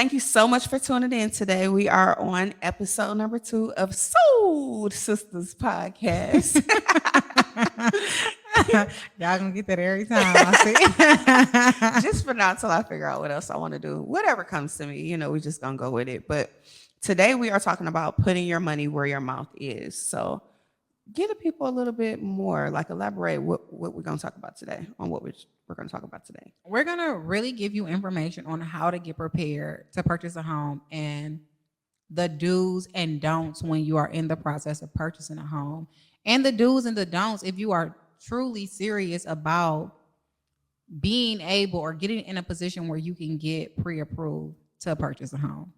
Thank you so much for tuning in today. We are on episode number 2 of Sold Sistas podcast. Y'all gonna get that every time. I see. Just for now till I figure out what else I want to do. Whatever comes to me, we just gonna go with it. But today we are talking about putting your money where your mouth is. So give the people a little bit more, like elaborate what we're gonna talk about today, on what we're gonna talk about today. We're gonna really give you information on how to get prepared to purchase a home and the do's and don'ts when you are in the process of purchasing a home, and the do's and the don'ts if you are truly serious about being able or getting in a position where you can get pre-approved to purchase a home.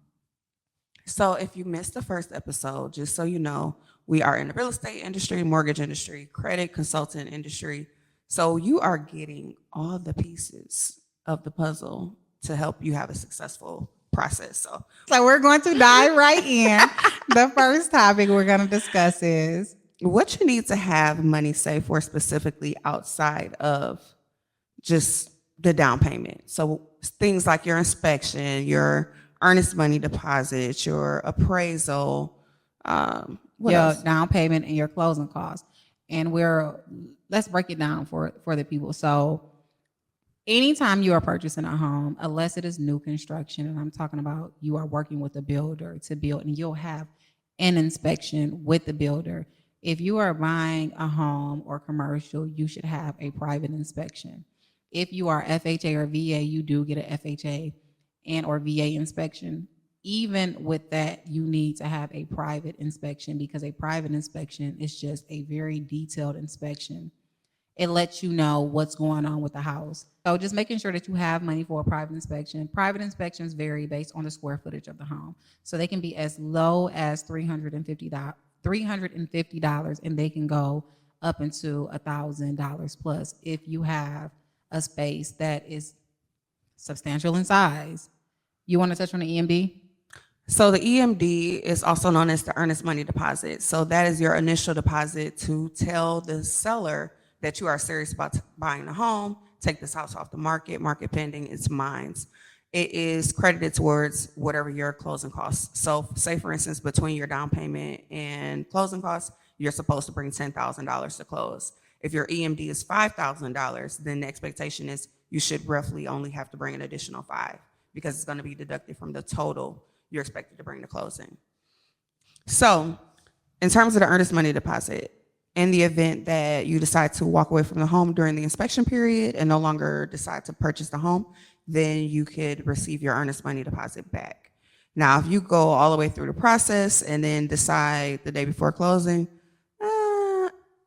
So if you missed the first episode, just so you know, we are in the real estate industry, mortgage industry, credit consultant industry. So you are getting all the pieces of the puzzle to help you have a successful process. So we're going to dive right in. The first topic we're going to discuss is what you need to have money saved for, specifically outside of just the down payment. So things like your inspection, your earnest money deposit, your appraisal, your down payment and your closing costs. And let's break it down for the people. So anytime you are purchasing a home, unless it is new construction, and I'm talking about you are working with a builder to build, and you'll have an inspection with the builder. If you are buying a home or commercial, you should have a private inspection. If you are FHA or VA, you do get an FHA and or VA inspection. Even with that, you need to have a private inspection, because a private inspection is just a very detailed inspection. It lets you know what's going on with the house. So just making sure that you have money for a private inspection. Private inspections vary based on the square footage of the home. So they can be as low as $350, and they can go up into $1,000 plus if you have a space that is substantial in size. You want to touch on the EMD? So the EMD is also known as the Earnest Money Deposit. So that is your initial deposit to tell the seller that you are serious about buying a home, take this house off the market pending, it's mine. It is credited towards whatever your closing costs. So say, for instance, between your down payment and closing costs, you're supposed to bring $10,000 to close. If your EMD is $5,000, then the expectation is you should roughly only have to bring an additional $5,000, because it's going to be deducted from the total you're expected to bring to closing. So in terms of the earnest money deposit, in the event that you decide to walk away from the home during the inspection period and no longer decide to purchase the home, then you could receive your earnest money deposit back. Now, if you go all the way through the process and then decide the day before closing,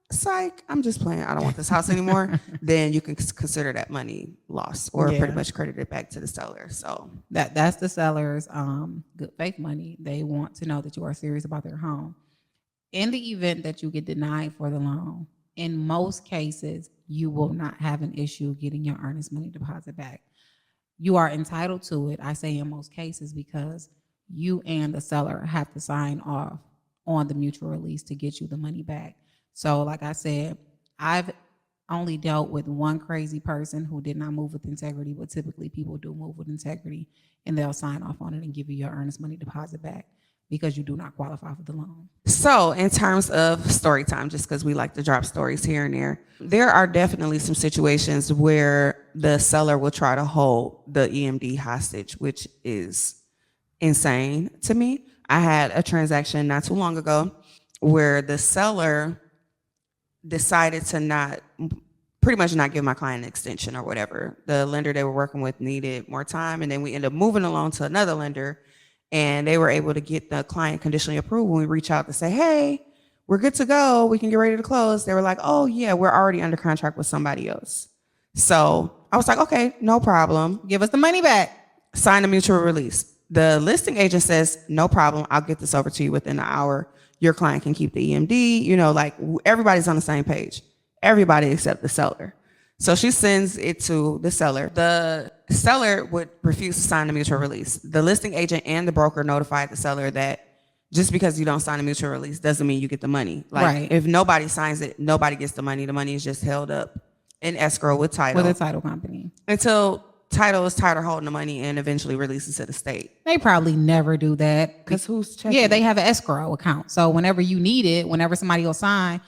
psych, I'm just playing, I don't want this house anymore, then you can consider that money lost or pretty much credit it back to the seller. So that's the seller's good faith money. They want to know that you are serious about their home. In the event that you get denied for the loan, in most cases, you will not have an issue getting your earnest money deposit back. You are entitled to it. I say in most cases because you and the seller have to sign off on the mutual release to get you the money back. So like I said, I've only dealt with one crazy person who did not move with integrity, but typically people do move with integrity, and they'll sign off on it and give you your earnest money deposit back because you do not qualify for the loan. So in terms of story time, just because we like to drop stories here and there are definitely some situations where the seller will try to hold the EMD hostage, which is insane to me. I had a transaction not too long ago where the seller decided to pretty much not give my client an extension or whatever. The lender they were working with needed more time, and then we ended up moving along to another lender, and they were able to get the client conditionally approved. When we reach out to say, hey, we're good to go, we can get ready to close, they were like, oh yeah, we're already under contract with somebody else. So I was like, okay, no problem. Give us the money back. Sign a mutual release. The listing agent says, no problem, I'll get this over to you within an hour. Your client can keep the EMD, like everybody's on the same page. Everybody except the seller. So she sends it to the seller. The seller would refuse to sign the mutual release. The listing agent and the broker notified the seller that just because you don't sign a mutual release doesn't mean you get the money. Right. If nobody signs it, nobody gets the money. The money is just held up in escrow with title. With a title company. Until title is tired of holding the money and eventually releases to the state. They probably never do that. Because who's checking? Yeah, they have an escrow account. So whenever you need it, whenever somebody will sign,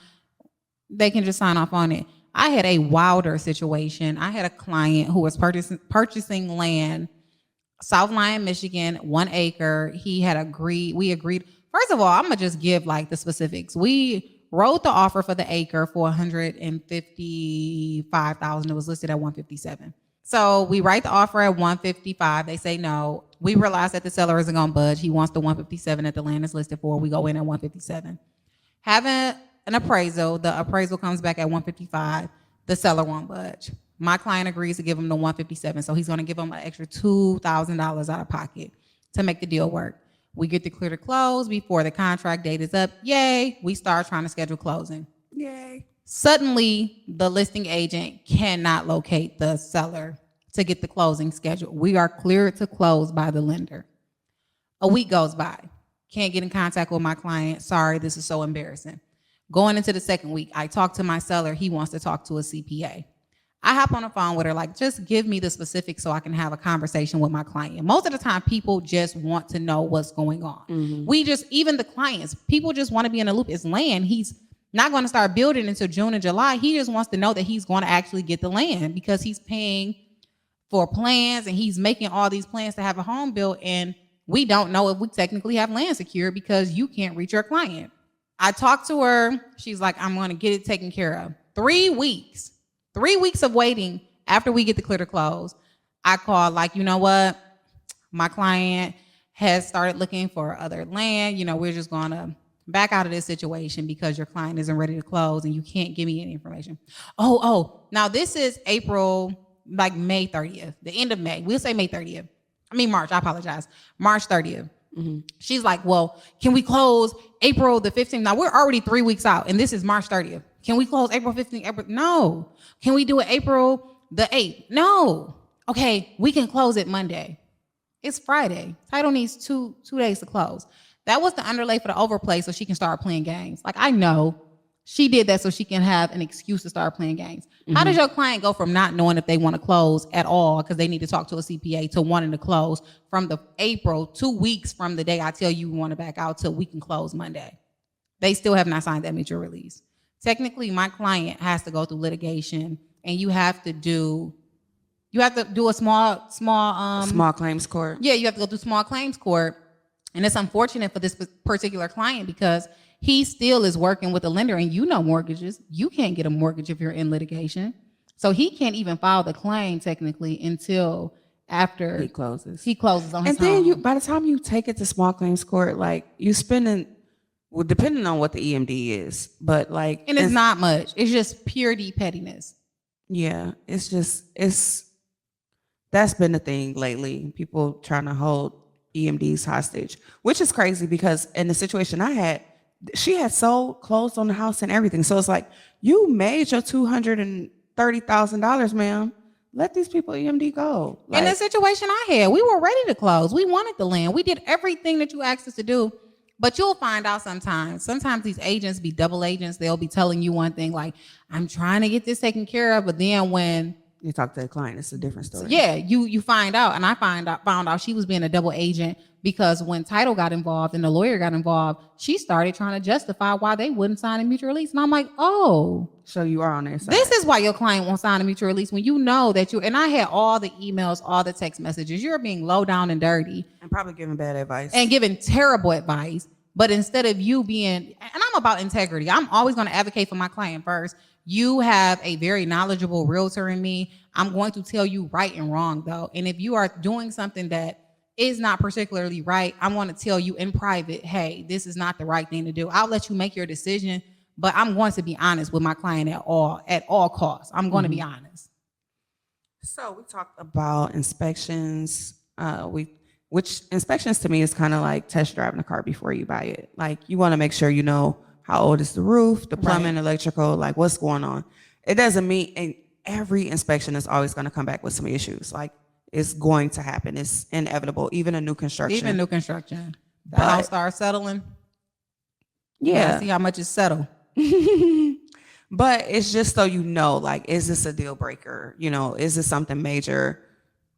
they can just sign off on it. I had a wilder situation. I had a client who was purchasing land, South Lyon, Michigan, 1 acre. We agreed. First of all, I'm gonna just give like the specifics. We wrote the offer for the acre for $155,000. It was listed at $157,000. So we write the offer at $155,000. They say no. We realize that the seller isn't gonna budge. He wants the $157,000 that the land is listed for. We go in at $157,000. Having an appraisal, the appraisal comes back at $155,000. The seller won't budge. My client agrees to give him the $157,000, so he's gonna give him an extra $2,000 out of pocket to make the deal work. We get the clear to close before the contract date is up. Yay! We start trying to schedule closing. Yay! Suddenly, the listing agent cannot locate the seller to get the closing scheduled. We are cleared to close by the lender. A week goes by. Can't get in contact with my client. Sorry, this is so embarrassing. Going into the second week, I talk to my seller. He wants to talk to a CPA. I hop on the phone with her, like, just give me the specifics so I can have a conversation with my client. Most of the time, people just want to know what's going on. Mm-hmm. Even the clients, people just want to be in the loop. It's land. He's not going to start building until June and July. He just wants to know that he's going to actually get the land because he's paying for plans and he's making all these plans to have a home built. And we don't know if we technically have land secured because you can't reach your client. I talked to her. She's like, I'm going to get it taken care of. 3 weeks. 3 weeks of waiting after we get the clear to close. I called like, you know what? My client has started looking for other land. You know, we're just going to back out of this situation because your client isn't ready to close and you can't give me any information. Now this is April, like May 30th, the end of May. We'll say May 30th. March, I apologize. March 30th. Mm-hmm. She's like, well, can we close April the 15th? Now we're already 3 weeks out and this is March 30th. Can we close April 15th? No. Can we do it April the 8th? No. Okay, we can close it Monday. It's Friday. Title needs two days to close. That was the underlay for the overplay so she can start playing games. Like, I know she did that so she can have an excuse to start playing games. Mm-hmm. How does your client go from not knowing if they want to close at all because they need to talk to a CPA to wanting to close from the April, 2 weeks from the day I tell you we want to back out till we can close Monday? They still have not signed that mutual release. Technically, my client has to go through litigation, and you have to do a small claims court. Yeah, you have to go through small claims court, and it's unfortunate for this particular client because he still is working with a lender, and mortgages. You can't get a mortgage if you're in litigation, so he can't even file the claim technically until after he closes. He closes on his home. And then by the time you take it to small claims court, like you spending. Well, depending on what the EMD is, but like, and it's not much. It's just pure pettiness. Yeah, that's been the thing lately. People trying to hold EMDs hostage, which is crazy because in the situation I had, she had sold, closed on the house and everything. So it's like, you made your $230,000, ma'am. Let these people EMD go. In the situation I had, we were ready to close. We wanted the land. We did everything that you asked us to do. But you'll find out sometimes these agents be double agents. They'll be telling you one thing, like, I'm trying to get this taken care of. But then when you talk to the client, it's a different story. Yeah, you find out. And I found out she was being a double agent because when title got involved and the lawyer got involved, she started trying to justify why they wouldn't sign a mutual release. And I'm like, oh. So you are on their side. This is why your client won't sign a mutual release when you know that and I had all the emails, all the text messages. You're being low down and dirty. And probably giving bad advice. And giving terrible advice. But instead of you being, and I'm about integrity, I'm always going to advocate for my client first. You have a very knowledgeable realtor in me. I'm going to tell you right and wrong, though. And if you are doing something that is not particularly right, I want to tell you in private, hey, this is not the right thing to do. I'll let you make your decision, but I'm going to be honest with my client at all costs. I'm going to be honest. So we talked about inspections. Which inspections to me is kind of like test driving a car before you buy it. Like, you want to make sure you know how old is the roof, the plumbing, electrical, like what's going on. It doesn't mean, and every inspection is always going to come back with some issues. Like, it's going to happen. It's inevitable. Even a new construction. The house starts settling. Yeah. See how much it's settled. But it's just so you know, like, is this a deal breaker? Is this something major?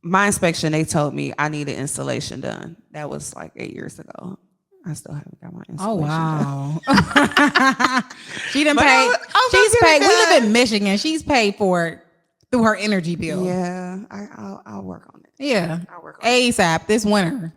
my inspection, they told me I needed installation done. That was like 8 years ago. I still haven't got my installation done. Wow. She didn't But pay. She's gonna paid. get We it live done. in Michigan. She's paid for it through her energy bill. Yeah, I'll work on it. Yeah. I'll work on it. ASAP this winter.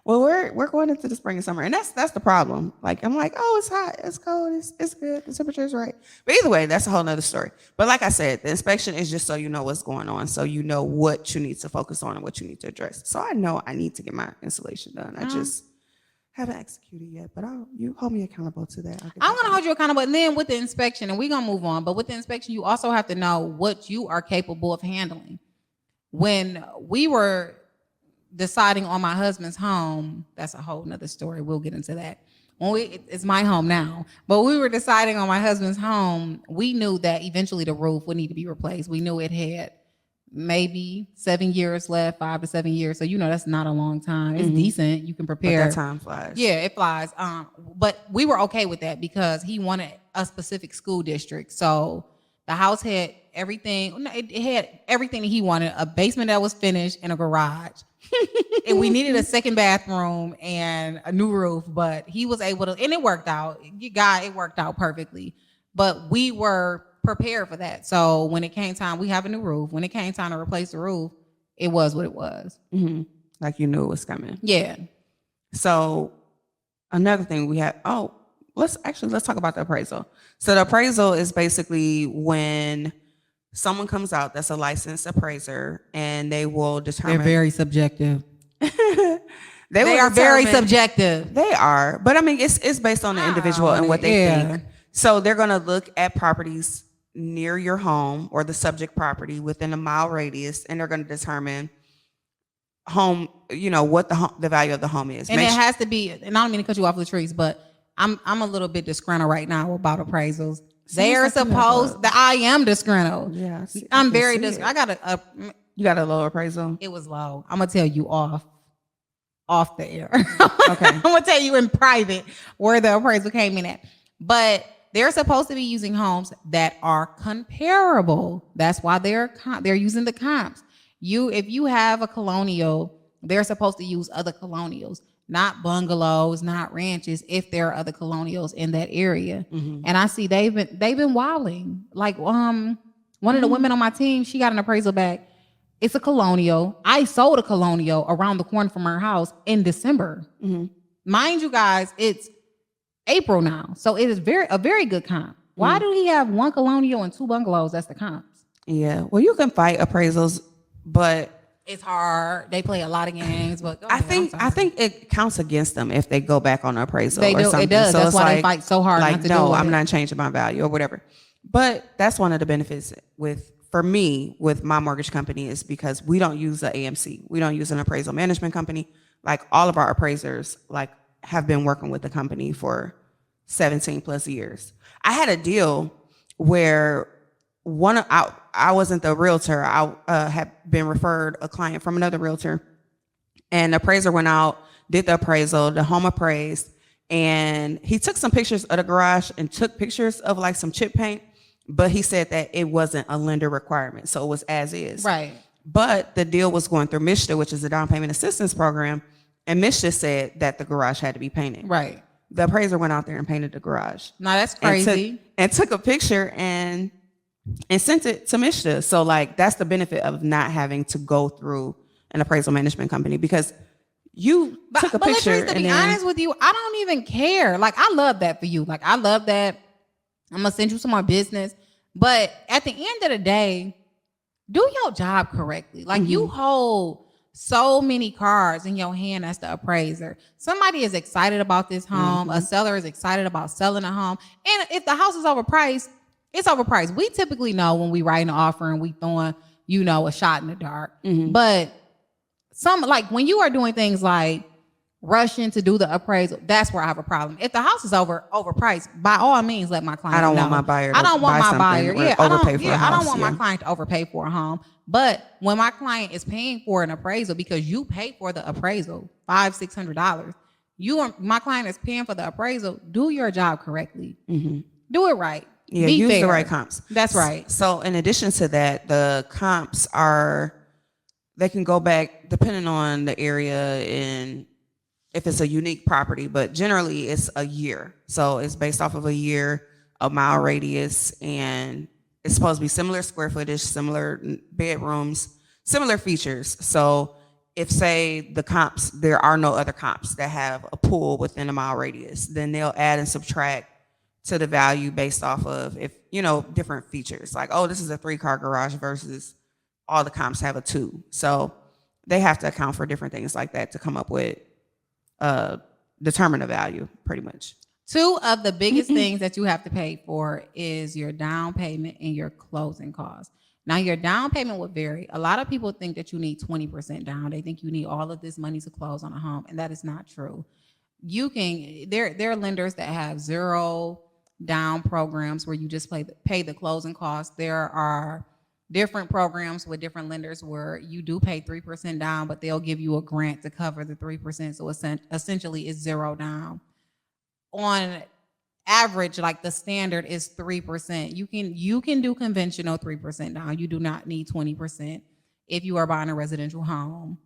Well, we're going into the spring and summer, and that's the problem. Like, I'm like, oh, it's hot, it's cold, it's good, the temperature is right. But either way, that's a whole nother story. But like I said, the inspection is just so you know what's going on, so you know what you need to focus on and what you need to address. So I know I need to get my installation done. I just haven't executed yet, but you hold me accountable to that. I'm going to hold you accountable. And then with the inspection, and we're going to move on, but with the inspection, you also have to know what you are capable of handling. When we were deciding on my husband's home, that's a whole nother story. We'll get into that. It's my home now, but we were deciding on my husband's home. We knew that eventually the roof would need to be replaced. We knew it had maybe 7 years left, 5 to 7 years. So, that's not a long time. It's decent. You can prepare. But that time flies. Yeah, it flies. But we were okay with that because he wanted a specific school district. So the house had everything. It had everything that he wanted: a basement that was finished and a garage. And we needed a second bathroom and a new roof, but he was able to, and it worked out. It worked out perfectly. But we were prepared for that. So when it came time, we have a new roof. When it came time to replace the roof, it was what it was. Mm-hmm. Like you knew it was coming. Yeah. So another thing we had, let's talk about the appraisal. So the appraisal is basically when someone comes out that's a licensed appraiser and they will determine. They're very subjective. They are very subjective. They are. But I mean, it's based on the individual and what they think. So they're going to look at properties near your home or the subject property within a mile radius, and they're going to determine what the value of the home is. And it has to be, and I don't mean to cut you off, LaTrease, but I'm a little bit disgruntled right now about appraisals. They're supposed that I am disgruntled. Yeah, I'm very disgruntled. You got a low appraisal? It was low. I'm gonna tell you off the air. Okay. I'm gonna tell you in private where the appraisal came in at. But they're supposed to be using homes that are comparable. That's why they're using the comps. If you have a colonial, they're supposed to use other colonials, not bungalows, not ranches, if there are other colonials in that area. Mm-hmm. And I see they've been wilding. Like one of the women on my team, she got an appraisal back. It's a colonial. I sold a colonial around the corner from her house in December. Mm-hmm. Mind you guys, it's April now. So it is a very good comp. Why do he have one colonial and 2 bungalows? That's the comps. Yeah. Well, you can fight appraisals, but it's hard. They play a lot of games, but I think it counts against them if they go back on the appraisal. They do. Or something. It does. So that's why they fight so hard. Like, not to do I'm not changing my value or whatever. But that's one of the benefits for me with my mortgage company is because we don't use an AMC. We don't use an appraisal management company. Like all of our appraisers have been working with the company for 17 plus years. I had a deal where I wasn't the realtor. I had been referred a client from another realtor, and the appraiser went out, did the appraisal, the home appraised, and he took some pictures of the garage and took pictures of some chip paint, but he said that it wasn't a lender requirement, so it was as is. Right. But the deal was going through MSHDA, which is the down payment assistance program, and MSHDA said that the garage had to be painted. Right. The appraiser went out there and painted the garage. No, that's crazy. And took a picture and sent it to MSHDA. So that's the benefit of not having to go through an appraisal management company because you took a picture. But to be honest with you, I don't even care. I love that for you. I love that. I'm gonna send you some more business. But at the end of the day, do your job correctly. You hold so many cards in your hand as the appraiser. Somebody is excited about this home. A seller is excited about selling a home. And if the house is overpriced, it's overpriced. We typically know when we write an offer and we throwing, a shot in the dark. Mm-hmm. But when you are doing things like rushing to do the appraisal, that's where I have a problem. If the house is overpriced, by all means, let my client know. I don't want my buyer to I don't want my buyer. Yeah, overpay for a house. I don't want my client to overpay for a home. But when my client is paying for an appraisal because you paid for the appraisal, $500-$600, my client is paying for the appraisal. Do your job correctly. Mm-hmm. Do it right. Yeah, use the right comps. That's right. So in addition to that, the comps are they can go back depending on the area and if it's a unique property, but generally it's a year. So it's based off of a year, a mile radius, and it's supposed to be similar square footage, similar bedrooms, similar features. So if say the comps, there are no other comps that have a pool within a mile radius, then they'll add and subtract to the value based off of if, different features. Like, oh, this is a 3-car garage versus all the comps have a 2. So they have to account for different things like that to come up with determine a value pretty much. 2 of the biggest things that you have to pay for is your down payment and your closing costs. Now, your down payment will vary. A lot of people think that you need 20% down. They think you need all of this money to close on a home, and that is not true. There are lenders that have 0 down programs where you just pay the closing costs. There are different programs with different lenders where you do pay 3% down, but they'll give you a grant to cover the 3%. So essentially it's 0 down. On average, like the standard is 3%. You can do conventional 3% down. You do not need 20% if you are buying a residential home.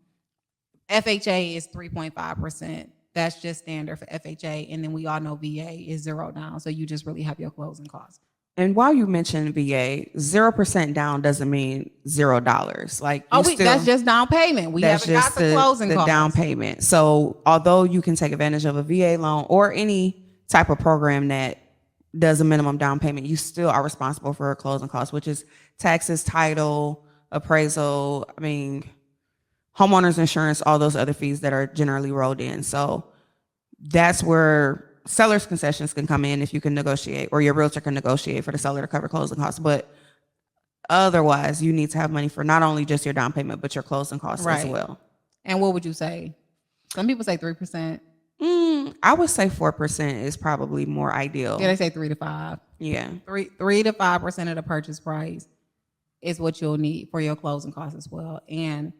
FHA is 3.5%. That's just standard for FHA. And then we all know VA is 0 down. So you just really have your closing costs. And while you mentioned VA, 0% down doesn't mean $0. Like, that's just down payment. We haven't got the closing costs. Down payment. So although you can take advantage of a VA loan or any type of program that does a minimum down payment, you still are responsible for a closing cost, which is taxes, title, appraisal, homeowners insurance, all those other fees that are generally rolled in. So that's where seller's concessions can come in if you can negotiate, or your realtor can negotiate for the seller to cover closing costs. But otherwise, you need to have money for not only just your down payment, but your closing costs as well. And what would you say? Some people say 3%. I would say 4% is probably more ideal. Yeah, they say 3 to 5. Yeah. 3 to 5% of the purchase price is what you'll need for your closing costs as well. And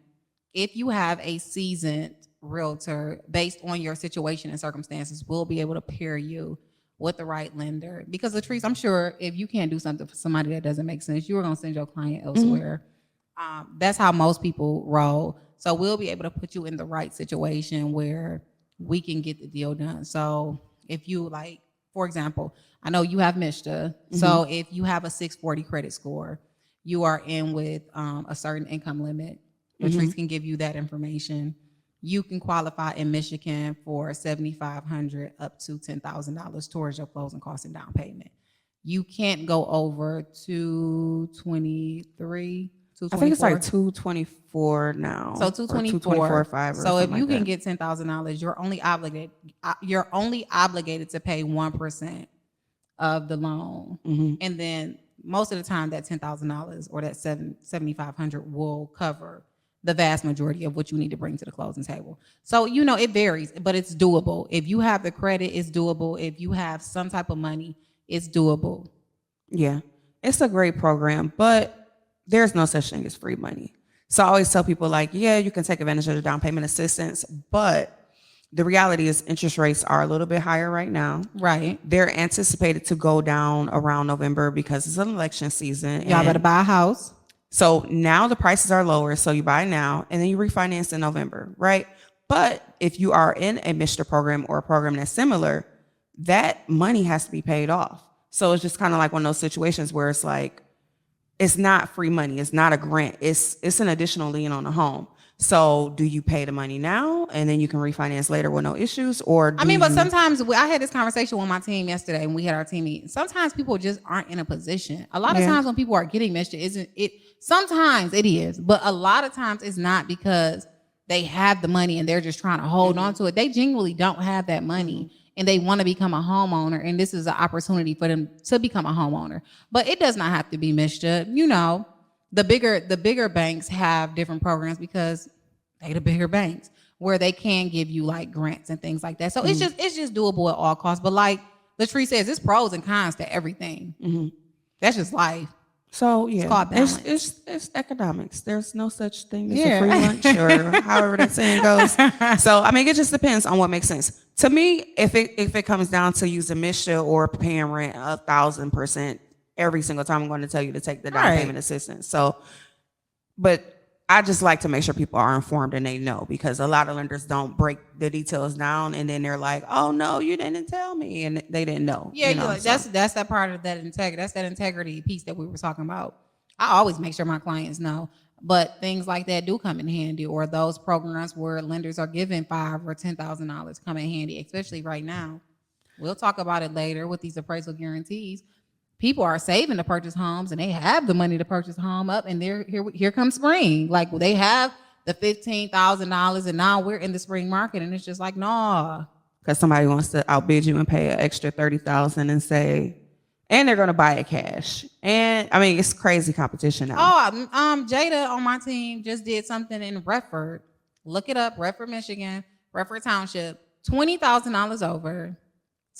if you have a seasoned realtor, based on your situation and circumstances, we'll be able to pair you with the right lender. Because LaTrease, I'm sure if you can't do something for somebody that doesn't make sense, you're going to send your client elsewhere. That's how most people roll. So we'll be able to put you in the right situation where we can get the deal done. So if you for example, I know you have MSHA. So if you have a 640 credit score, you are in with a certain income limit. LaTrease can give you that information. You can qualify in Michigan for $7,500 up to $10,000 towards your closing costs and down payment. You can't go over 223. I think it's like 224 now. So 224. 5. So if you can get $10,000, you're only obligated to pay 1% of the loan, and then most of the time that $10,000 or that $7,500 will cover the vast majority of what you need to bring to the closing table. So, it varies, but it's doable. If you have the credit, it's doable. If you have some type of money, it's doable. Yeah, it's a great program, but there's no such thing as free money. So I always tell people you can take advantage of the down payment assistance, but the reality is interest rates are a little bit higher right now. Right. They're anticipated to go down around November because it's an election season. Y'all better buy a house. So now the prices are lower, so you buy now and then you refinance in November, right? But if you are in a MSHA program or a program that's similar, that money has to be paid off. So it's just kind of like one of those situations where it's it's not free money, it's not a grant, it's an additional lien on the home. So do you pay the money now and then you can refinance later with no issues? Or but sometimes I had this conversation with my team yesterday and we had our team meeting. Sometimes people just aren't in a position. A lot of times when people are getting MSHA, sometimes it is, but a lot of times it's not because they have the money and they're just trying to hold on to it. They genuinely don't have that money and they want to become a homeowner, and this is an opportunity for them to become a homeowner. But it does not have to be MSHA. The bigger banks have different programs because they the bigger banks where they can give you grants and things like that. So it's just doable at all costs. But like LaTrease says, it's pros and cons to everything. That's just life. So it's called balance. It's economics. There's no such thing as a free lunch or however that saying goes. So it just depends on what makes sense. To me, if it comes down to using MSHA or paying rent 1,000%, every single time I'm going to tell you to take the down payment assistance. So, but I just like to make sure people are informed and they know, because a lot of lenders don't break the details down and then they're like, oh no, you didn't tell me, and they didn't know. Yeah, you know, like, that's that part of that integrity. That's that integrity piece that we were talking about. I always make sure my clients know, but things like that do come in handy, or those programs where lenders are giving $5,000 or $10,000 come in handy, especially right now. We'll talk about it later with these appraisal guarantees. People are saving to purchase homes, and they have the money to purchase a home up, and here comes spring. Like, they have the $15,000, and now we're in the spring market, and it's just like, nah. Because somebody wants to outbid you and pay an extra $30,000 and say, and they're going to buy it cash. And I mean, it's crazy competition now. Oh, Jada on my team just did something in Redford. Look it up, Redford, Michigan, Redford Township, $20,000 over,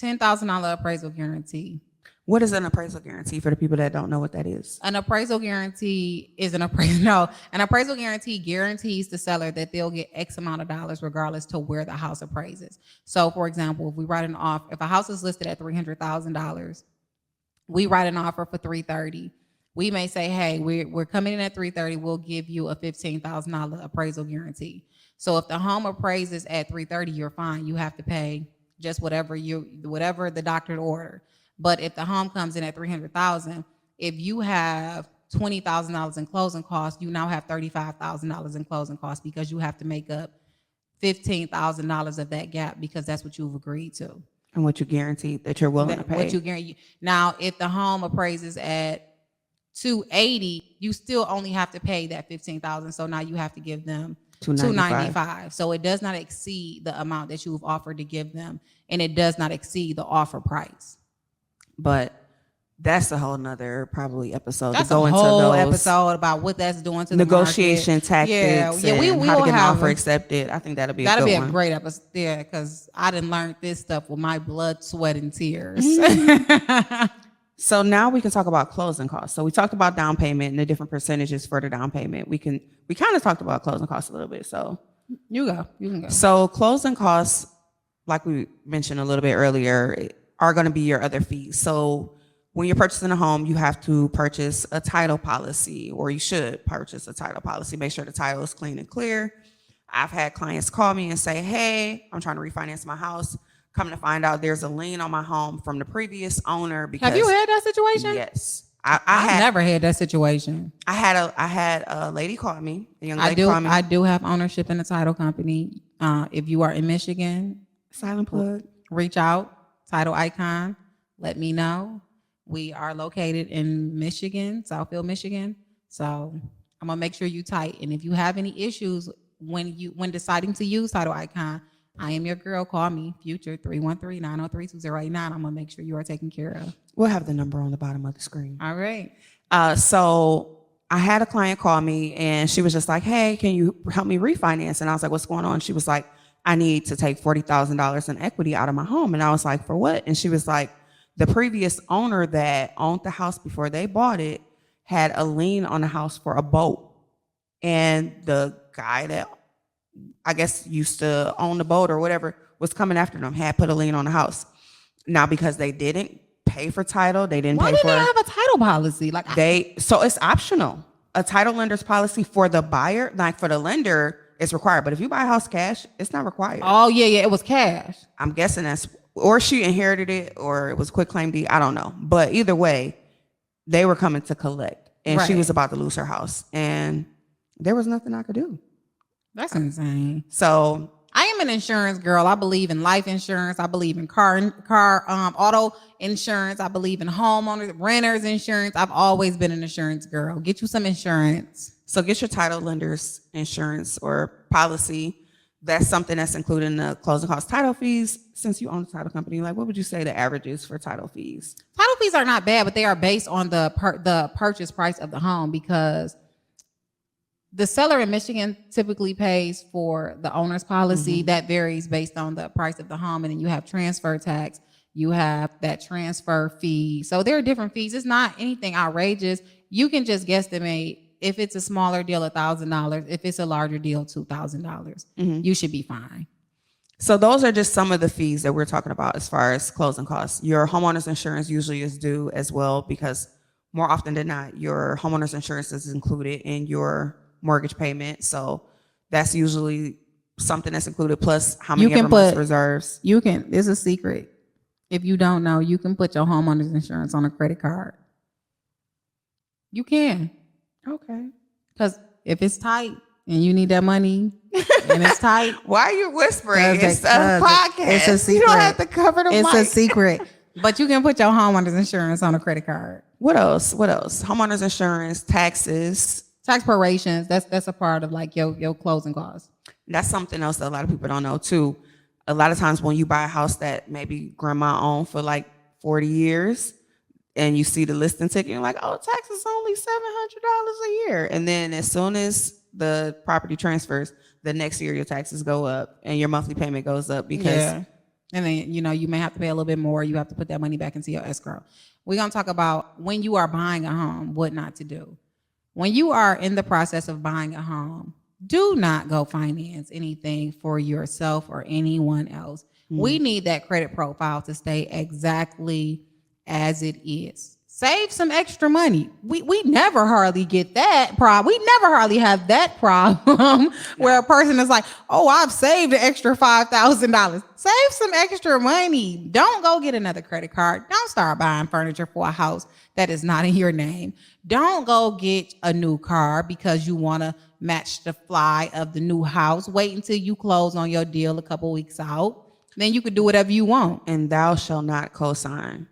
$10,000 appraisal guarantee. What is an appraisal guarantee for the people that don't know what that is? An appraisal guarantee is an appraisal guarantee guarantees the seller that they'll get X amount of dollars regardless to where the house appraises. So, for example, if we write an offer, if a house is listed at $300,000, we write an offer for $330,000. We may say, hey, we're coming in at $330,000. We'll give you a $15,000 appraisal guarantee. So if the home appraises at $330,000, you're fine. You have to pay just whatever the doctor order. But if the home comes in at $300,000, if you have $20,000 in closing costs, you now have $35,000 in closing costs, because you have to make up $15,000 of that gap, because that's what you've agreed to. And what you guaranteed that you're willing to pay. What you guarantee. Now, if the home appraises at $280,000, you still only have to pay that $15,000. So now you have to give them $295,000. So it does not exceed the amount that you've offered to give them, and it does not exceed the offer price. But that's a whole nother probably episode. That's to go a whole into those episode about what that's doing to negotiation the tactics. Yeah, we will how to get an have offer accepted. I think that'll be a great episode. Yeah, because I done learned this stuff with my blood, sweat, and tears. So now we can talk about closing costs. So we talked about down payment and the different percentages for the down payment. We kind of talked about closing costs a little bit. So you can go. So closing costs, like we mentioned a little bit earlier, are going to be your other fees. So when you're purchasing a home, you have to purchase a title policy, or you should purchase a title policy. Make sure the title is clean and clear. I've had clients call me and say, hey, I'm trying to refinance my house. Come to find out there's a lien on my home from the previous owner. Because, have you had that situation? Yes. I've never had that situation. I had a lady call me, a young lady call me. I do have ownership in the title company. If you are in Michigan, silent plug, reach out. Title Icon, let me know. We are located in Michigan, Southfield, Michigan. So I'm gonna make sure you tight. And if you have any issues when deciding to use Title Icon, I am your girl. Call me, Future, 313-903-2089. I'm gonna make sure you are taken care of. We'll have the number on the bottom of the screen. All right. So I had a client call me, and she was just like, hey, can you help me refinance? And I was like, what's going on? She was like, I need to take $40,000 in equity out of my home. And I was like, for what? And she was like, the previous owner that owned the house before they bought it had a lien on the house for a boat. And the guy that I guess used to own the boat or whatever was coming after them, had put a lien on the house. Now, because they didn't pay for title, they didn't Why pay do for they have a title policy? So it's optional. A title lender's policy for the buyer, like for the lender, it's required, but if you buy a house cash, it's not required. Oh, yeah, it was cash. I'm guessing or she inherited it, or it was quick claim deed. I don't know. But either way, they were coming to collect, and she was about to lose her house, and there was nothing I could do. That's insane. So I am an insurance girl. I believe in life insurance. I believe in auto insurance. I believe in homeowners, renters insurance. I've always been an insurance girl. Get you some insurance. So get your title lender's insurance or policy. That's something that's included in the closing cost title fees. Since you own the title company, like, what would you say the average is for title fees? Title fees are not bad, but they are based on the purchase price of the home, because the seller in Michigan typically pays for the owner's policy. Mm-hmm. That varies based on the price of the home. And then you have transfer tax. You have that transfer fee. So there are different fees. It's not anything outrageous. You can just guesstimate. If it's a smaller deal, $1,000. If it's a larger deal, $2,000. Mm-hmm. You should be fine. So those are just some of the fees that we're talking about as far as closing costs. Your homeowner's insurance usually is due as well, because more often than not, your homeowner's insurance is included in your mortgage payment. So that's usually something that's included, plus how many ever months reserves. It's a secret. If you don't know, you can put your homeowner's insurance on a credit card. You can. Okay. Because if it's tight and you need that money and it's tight. Why are you whispering? It's a podcast. It's a secret. You don't have to cover the mic. It's a secret. But you can put your homeowner's insurance on a credit card. What else? Homeowner's insurance, taxes. Tax prorations. That's a part of like your closing costs. That's something else that a lot of people don't know too. A lot of times when you buy a house that maybe grandma owned for like 40 years and you see the listing ticket, you're like, oh, tax is only $700 a year. And then as soon as the property transfers, the next year your taxes go up and your monthly payment goes up because. Yeah. And then, you may have to pay a little bit more. You have to put that money back into your escrow. We're going to talk about when you are buying a home, what not to do. When you are in the process of buying a home, do not go finance anything for yourself or anyone else. We need that credit profile to stay exactly as it is. Save some extra money. We never hardly get that problem. We never hardly have that problem where a person is like, oh, I've saved an extra $5,000. Save some extra money. Don't go get another credit card. Don't start buying furniture for a house that is not in your name. Don't go get a new car because you want to match the fly of the new house. Wait until you close on your deal a couple weeks out. Then you could do whatever you want. And thou shall not co-sign.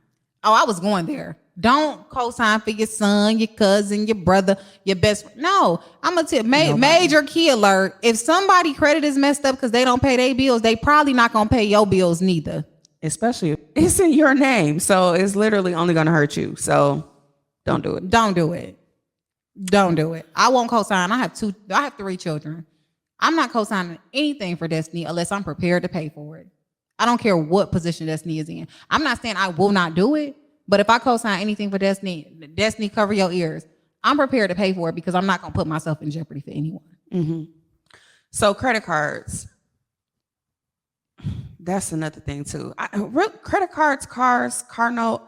Oh, I was going there. Don't co-sign for your son, your cousin, your brother, your best friend. No, I'm going to tell major key alert. If somebody credit is messed up because they don't pay their bills, they probably not going to pay your bills neither. Especially if it's in your name. So it's literally only going to hurt you. So don't do it. Don't do it. Don't do it. I won't co-sign. I have 3 children. I'm not co-signing anything for Destiny unless I'm prepared to pay for it. I don't care what position Destiny is in. I'm not saying I will not do it. But if I co-sign anything for Destiny, cover your ears. I'm prepared to pay for it because I'm not going to put myself in jeopardy for anyone. Mm-hmm. So credit cards, that's another thing too. Credit cards, cars, car note,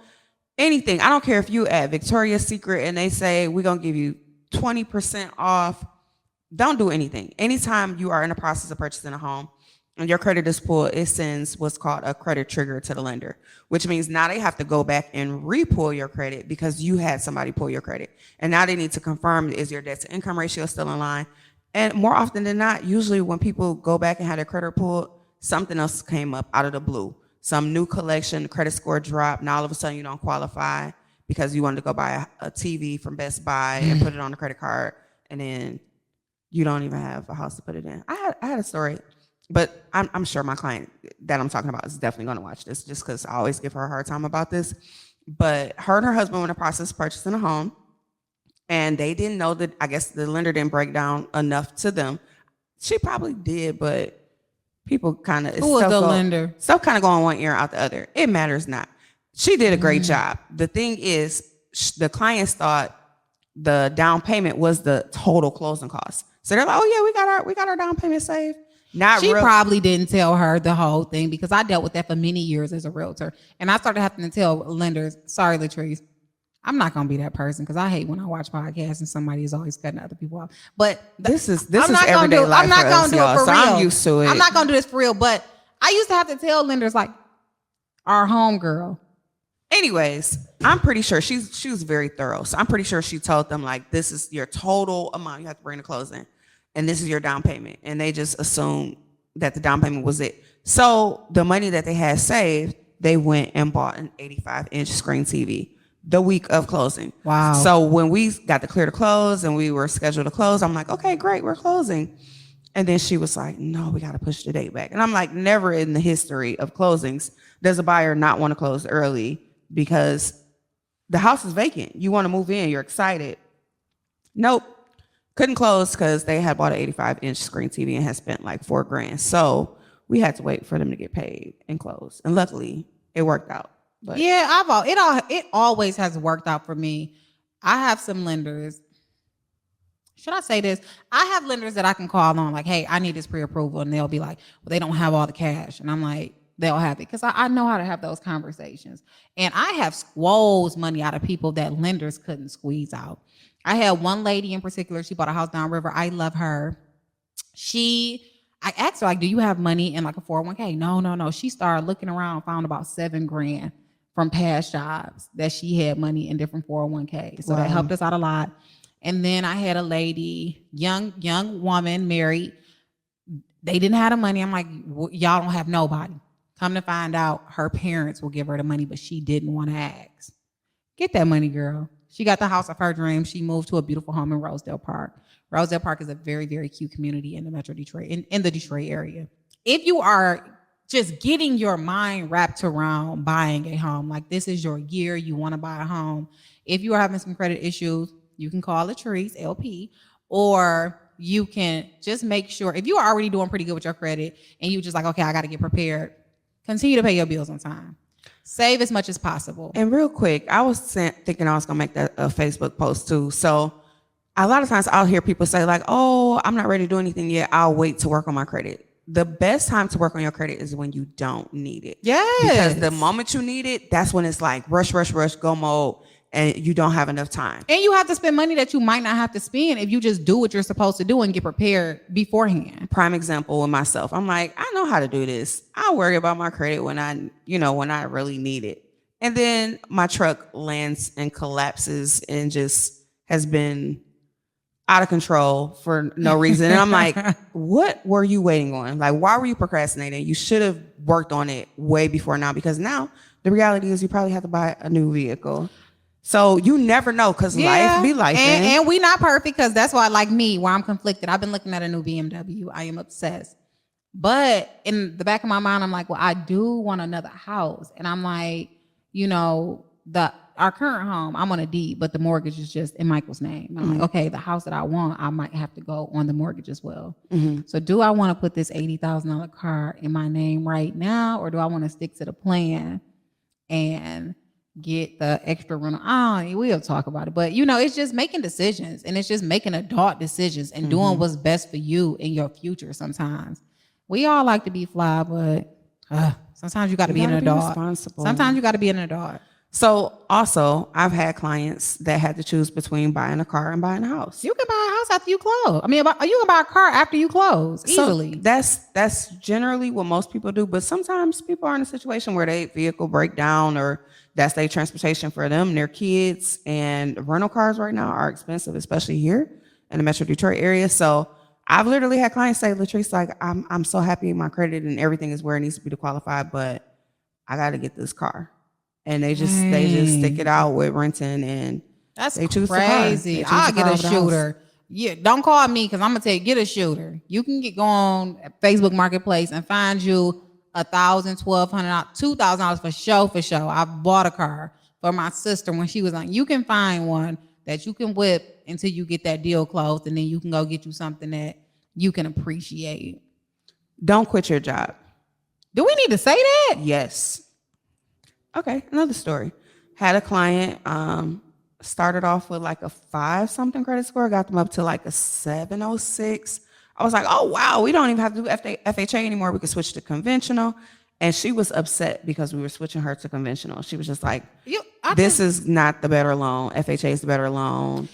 anything. I don't care if you at Victoria's Secret and they say we're going to give you 20% off. Don't do anything. Anytime you are in the process of purchasing a home, and your credit is pulled, it sends what's called a credit trigger to the lender, which means now they have to go back and re-pull your credit because you had somebody pull your credit. And now they need to confirm, is your debt to income ratio still in line? And more often than not, usually when people go back and have their credit pulled, something else came up out of the blue. Some new collection, credit score dropped. Now all of a sudden you don't qualify because you wanted to go buy a TV from Best Buy and put it on the credit card. And then you don't even have a house to put it in. I had a story. But I'm sure my client that I'm talking about is definitely going to watch this just because I always give her a hard time about this. But her and her husband were in the process of purchasing a home. And they didn't know that, I guess the lender didn't break down enough to them. She probably did, but people kind of... Who was the lender? Stuff kind of going one ear out the other. It matters not. She did a great job. The thing is, the clients thought the down payment was the total closing cost. So they're like, oh yeah, we got our down payment saved. She probably didn't tell her the whole thing because I dealt with that for many years as a realtor. And I started having to tell lenders, sorry, LaTrease, I'm not going to be that person because I hate when I watch podcasts and somebody is always cutting other people off. But this is everyday life for us, y'all. So I'm used to it. I'm not going to do this for real. But I used to have to tell lenders like, our homegirl. Anyways, I'm pretty sure she was very thorough. So I'm pretty sure she told them like, this is your total amount you have to bring to closing. And this is your down payment. And they just assumed that the down payment was it. So the money that they had saved, they went and bought an 85-inch screen TV the week of closing. Wow. So when we got to clear to close and we were scheduled to close, I'm like, okay, great, we're closing. And then she was like, no, we got to push the date back. And I'm like, never in the history of closings does a buyer not want to close early because the house is vacant. You want to move in, you're excited. Nope. Couldn't close because they had bought an 85-inch screen TV and had spent like $4,000. So we had to wait for them to get paid and close. And luckily, it worked out. But yeah, it always has worked out for me. I have some lenders. Should I say this? I have lenders that I can call on like, hey, I need this pre-approval. And they'll be like, well, they don't have all the cash. And I'm like, they'll have it. Because I know how to have those conversations. And I have squoze money out of people that lenders couldn't squeeze out. I had one lady in particular, she bought a house downriver. I love her. I asked her, like, do you have money in like a 401k? No. She started looking around, found about $7,000 from past jobs that she had money in different 401k. So that helped us out a lot. And then I had a lady, young woman, married. They didn't have the money. I'm like, y'all don't have nobody. Come to find out, her parents will give her the money, but she didn't want to ask. Get that money, girl. She got the house of her dreams. She moved to a beautiful home in Rosedale Park. Rosedale Park is a very, very cute community in the Metro Detroit, in the Detroit area. If you are just getting your mind wrapped around buying a home, like this is your year, you want to buy a home. If you are having some credit issues, you can call LaTrease, LP, or you can just make sure, if you are already doing pretty good with your credit and you just like, okay, I got to get prepared, continue to pay your bills on time. Save as much as possible. And real quick, I was thinking I was going to make that a Facebook post too. So a lot of times I'll hear people say like, oh, I'm not ready to do anything yet. I'll wait to work on my credit. The best time to work on your credit is when you don't need it. Yes. Because the moment you need it, that's when it's like rush, go mode, and you don't have enough time. And you have to spend money that you might not have to spend if you just do what you're supposed to do and get prepared beforehand. Prime example with myself. I'm like, I know how to do this. I'll worry about my credit when I really need it. And then my truck lands and collapses and just has been out of control for no reason. And I'm like, what were you waiting on? Like, why were you procrastinating? You should have worked on it way before now, because now the reality is you probably have to buy a new vehicle. So you never know, because life be life. And we not perfect, because that's why, like me, where I'm conflicted. I've been looking at a new BMW. I am obsessed. But in the back of my mind, I'm like, well, I do want another house. And I'm like, our current home, I'm on a deed, but the mortgage is just in Michael's name. I'm like, okay, the house that I want, I might have to go on the mortgage as well. Mm-hmm. So do I want to put this $80,000 car in my name right now, or do I want to stick to the plan and get the extra rental? We'll talk about it. But, it's just making decisions, and it's just making adult decisions and doing what's best for you in your future sometimes. We all like to be fly, but sometimes you got to be an adult. Responsible. Sometimes you got to be an adult. So also, I've had clients that had to choose between buying a car and buying a house. You can buy a house after you close. You can buy a car after you close easily. So that's generally what most people do. But sometimes people are in a situation where their vehicle break down, or that's their transportation for them and their kids. And rental cars right now are expensive, especially here in the Metro Detroit area. So I've literally had clients say, LaTrease, like, I'm so happy my credit and everything is where it needs to be to qualify, but I got to get this car. And they just stick it out with renting, and that's they choose crazy. I'll get a shooter. Yeah, don't call me, because I'm gonna tell you, get a shooter. You can go on Facebook Marketplace and find you $1,000, $1,200, $2,000 for show. I bought a car for my sister when she was like, you can find one that you can whip until you get that deal closed, and then you can go get you something that you can appreciate. Don't quit your job. Do we need to say that? Yes. Okay, another story. Had a client, started off with like a 5-something credit score, got them up to like a 706. I was like, oh, wow, we don't even have to do FHA anymore. We could switch to conventional. And she was upset because we were switching her to conventional. She was just like, this is not the better loan. FHA is the better loan.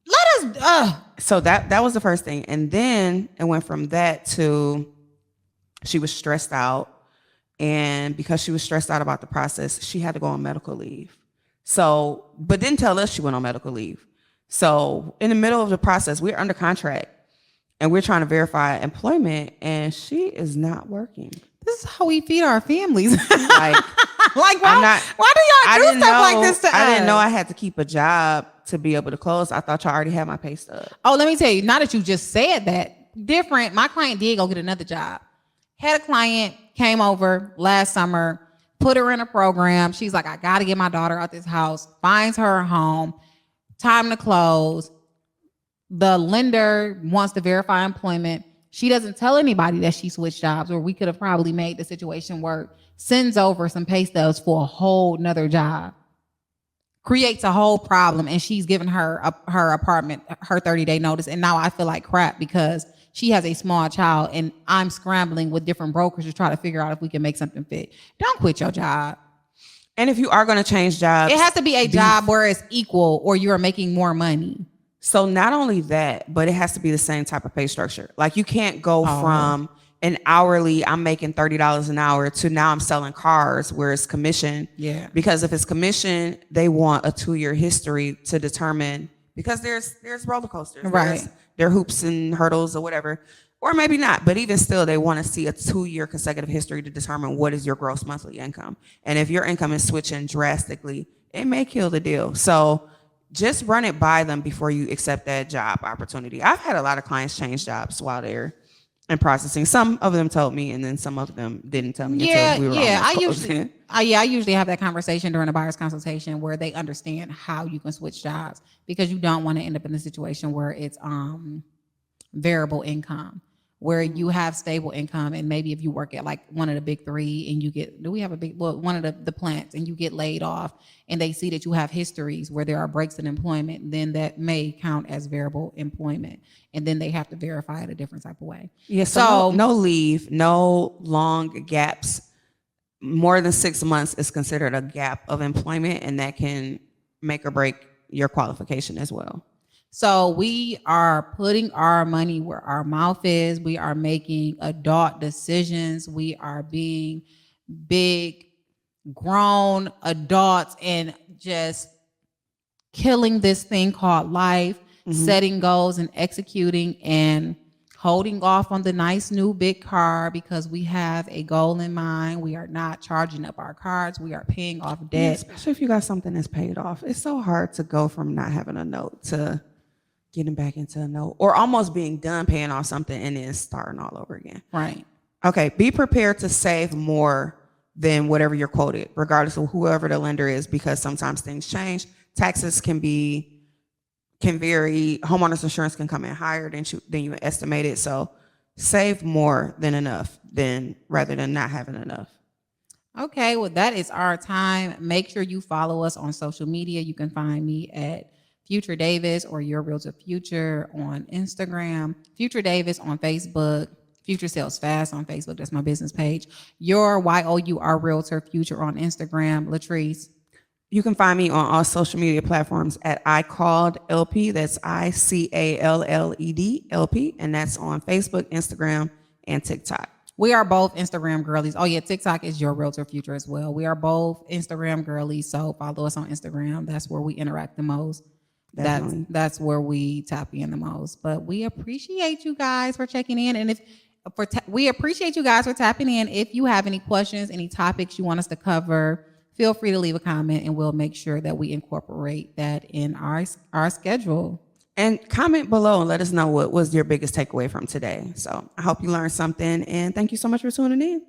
Let us, So that was the first thing. And then it went from that to she was stressed out. And because she was stressed out about the process, she had to go on medical leave. So, but didn't tell us she went on medical leave. So in the middle of the process, we're under contract and we're trying to verify employment, and she is not working. This is how we feed our families. Like why do y'all do stuff like this to us? I didn't know I had to keep a job to be able to close. I thought y'all already had my pay stub. Oh, let me tell you, now that you just said that, different. My client did go get another job. Had a client, came over last summer, put her in a program. She's like, I got to get my daughter out this house. Finds her a home. Time to close. The lender wants to verify employment. She doesn't tell anybody that she switched jobs, or we could have probably made the situation work. Sends over some pay stubs for a whole nother job. Creates a whole problem, and she's given her apartment her 30-day notice. And now I feel like crap because she has a small child and I'm scrambling with different brokers to try to figure out if we can make something fit. Don't quit your job. And if you are going to change jobs, it has to be a job where it's equal or you're making more money. So not only that, but it has to be the same type of pay structure. Like you can't go from an hourly, I'm making $30 an hour, to now I'm selling cars where it's commission. Yeah. Because if it's commission, they want a 2-year history to determine, because there's roller coasters. Right. There are hoops and hurdles or whatever. Or maybe not, but even still, they want to see a 2-year consecutive history to determine what is your gross monthly income. And if your income is switching drastically, it may kill the deal. So just run it by them before you accept that job opportunity. I've had a lot of clients change jobs while they're in processing. Some of them told me, and then some of them didn't tell me until we were I usually have that conversation during a buyer's consultation where they understand how you can switch jobs, because you don't want to end up in a situation where it's variable income, where you have stable income, and maybe if you work at like one of the big three and you get, one of the plants, and you get laid off, and they see that you have histories where there are breaks in employment, then that may count as variable employment, and then they have to verify it a different type of way. Yeah, so no leave, no long gaps. More than 6 months is considered a gap of employment, and that can make or break your qualification as well. So we are putting our money where our mouth is. We are making adult decisions. We are being big, grown adults and just killing this thing called life, setting goals and executing and holding off on the nice new big car because we have a goal in mind. We are not charging up our cards. We are paying off debt. Yeah, especially if you got something that's paid off. It's so hard to go from not having a note to getting back into a note, or almost being done paying off something and then starting all over again. Right. Okay. Be prepared to save more than whatever you're quoted, regardless of whoever the lender is, because sometimes things change. Taxes can vary. Homeowners insurance can come in higher than you estimated. So save more than enough, rather than not having enough. Okay. Well, that is our time. Make sure you follow us on social media. You can find me at Future Davis or Your Realtor Future on Instagram, Future Davis on Facebook, Future Sales Fast on Facebook. That's my business page. Your YOUR Realtor Future on Instagram. LaTrease. You can find me on all social media platforms at iCalledLP. That's ICALLED LP. And that's on Facebook, Instagram, and TikTok. We are both Instagram girlies. Oh yeah, TikTok is Your Realtor Future as well. We are both Instagram girlies. So follow us on Instagram. That's where we interact the most. That's where we tap in the most. But we appreciate you guys for checking in, and we appreciate you guys for tapping in. If you have any questions, any topics you want us to cover, feel free to leave a comment, and we'll make sure that we incorporate that in our schedule. And comment below and let us know what was your biggest takeaway from today. So I hope you learned something, and thank you so much for tuning in.